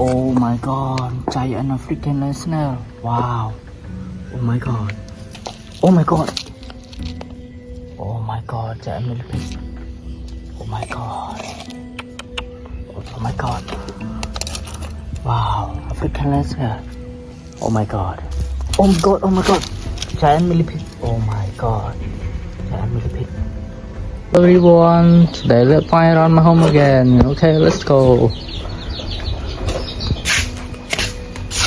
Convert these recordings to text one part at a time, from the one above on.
Oh my god, giant African land snail. Wow. Oh my god. Oh my god. Oh my god, giant millipede. Oh my god. Oh my god. Wow, African land snail. Oh my god. Oh my god, oh my god. Giant millipede. Oh my god. Giant millipede. Hello everyone, today let's find around my home again. Okay, let's go.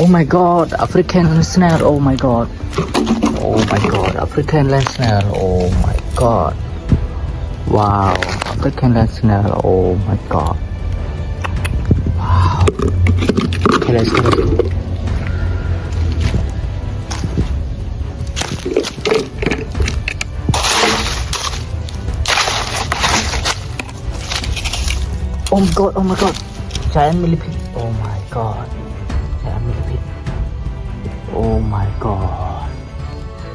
Oh my god, African land snail. Oh my god. Oh my god, African land snail. Oh my god. Wow, African land snail. Oh my god. Wow. Okay, let's go. Oh my god, oh my god. Giant millipede. Oh my god. Giant millipede. Oh my god.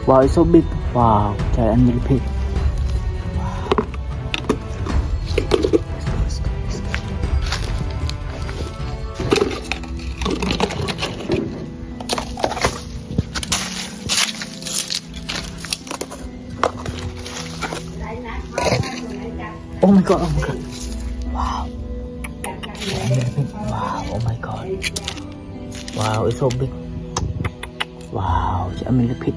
Wow, it's so big. Wow, giant millipede. Wow. Let's go. Oh my god, oh my god. Wow. Giant millipede. Wow, oh my god. Wow, it's so big. Wow, giant millipede.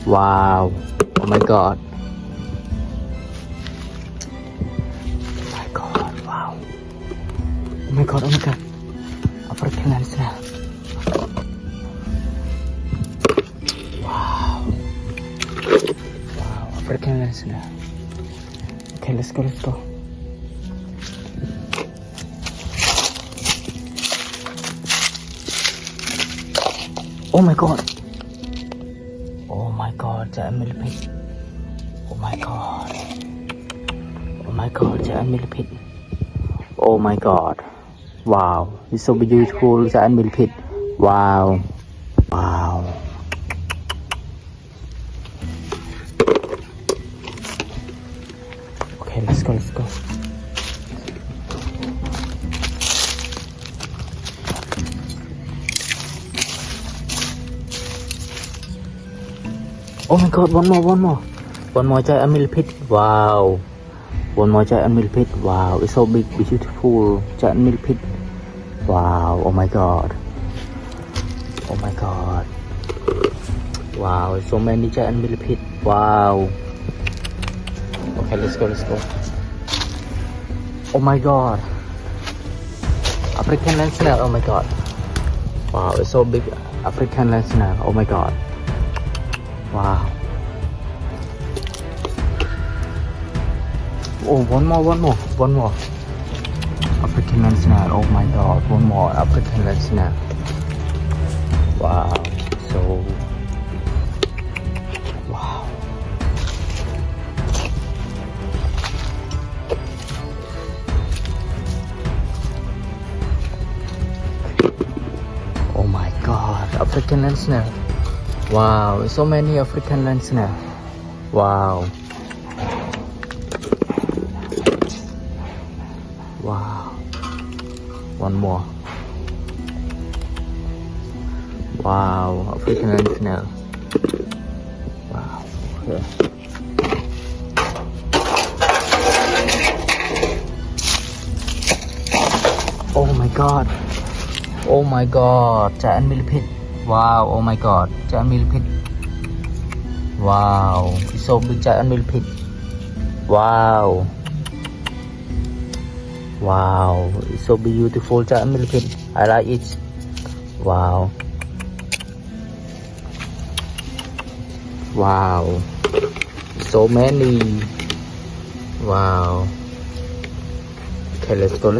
Wow, oh my god. Oh my god, wow. Oh my god, oh my god. African land snail. Wow. Wow, African land snail. Okay, let's go. Oh my god. Oh my god, giant millipede. Oh my god. Oh my god, giant millipede. Oh my god. Wow, it's so beautiful, giant millipede. Wow. Wow. Okay, let's go. Oh my god, one more giant millipede. Wow. One more giant millipede. Wow, it's so big, beautiful giant millipede. Wow, oh my god. Oh my god. Wow, so many giant millipede. Wow. Okay, let's go. Oh my god. African land snail. Oh my god. Wow, it's so big. African land snail. Oh my god. Wow. Oh, one more. African land snail. Oh my god, one more African land snail. Wow. So. Wow. Oh my god, African land snail. Wow, so many African land snail. Wow. Wow. One more. Wow, African land snail. Wow. Okay. Oh my god. Oh my god, giant millipede. Wow, oh my god, giant millipede. Wow, it's so big, giant millipede. Wow. Wow, it's so beautiful, giant millipede. I like it. Wow. Wow. So many. Wow. Okay, let's go.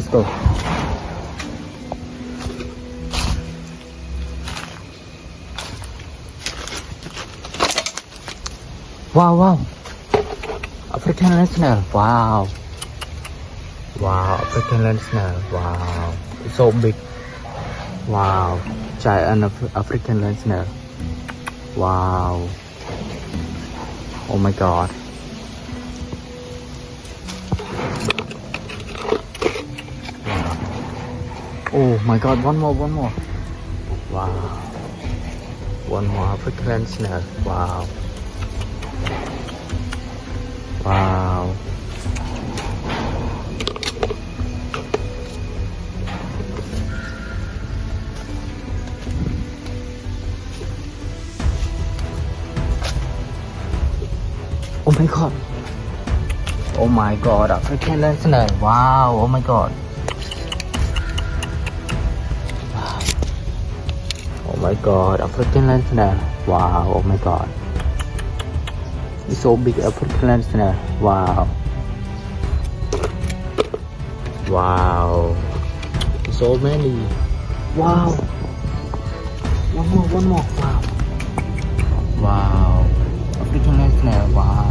Wow. African land snail. Wow. African land snail. Wow. It's so big. Wow. Giant African land snail. Wow. Oh my god. Oh my god, one more. Wow. One more African snail. Wow. Wow. Oh my god. Oh my god, African land snail. Wow. Oh my god. Oh my god, African land snail. Wow. Oh my god. It's so big, African land snail. Wow. Wow. So many. Wow. One more. Wow. Wow. African land snail. Wow.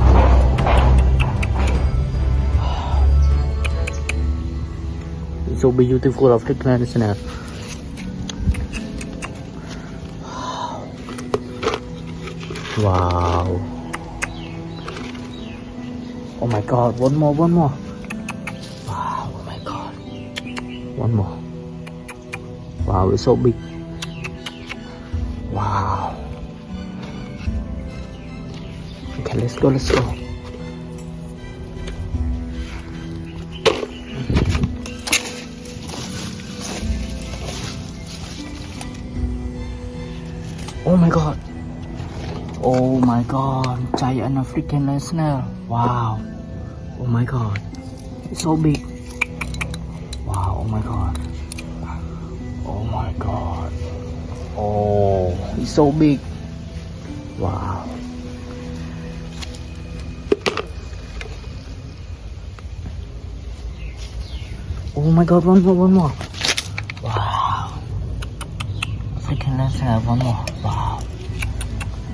It's so beautiful, African land snail. Wow. Oh my god, one more. Wow, oh my god. One more. Wow, it's so big. Wow. Okay, let's go. Oh my god. Oh my god, giant African land snail. Wow. Oh my god. It's so big. Wow, oh my god. Oh my god. Oh, it's so big. Wow. Oh my god, one more. Wow. African land snail, one more. Wow.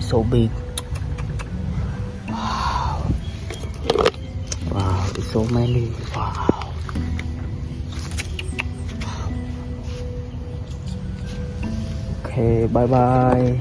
So big. Wow. Wow, there's so many. Wow. Okay, bye.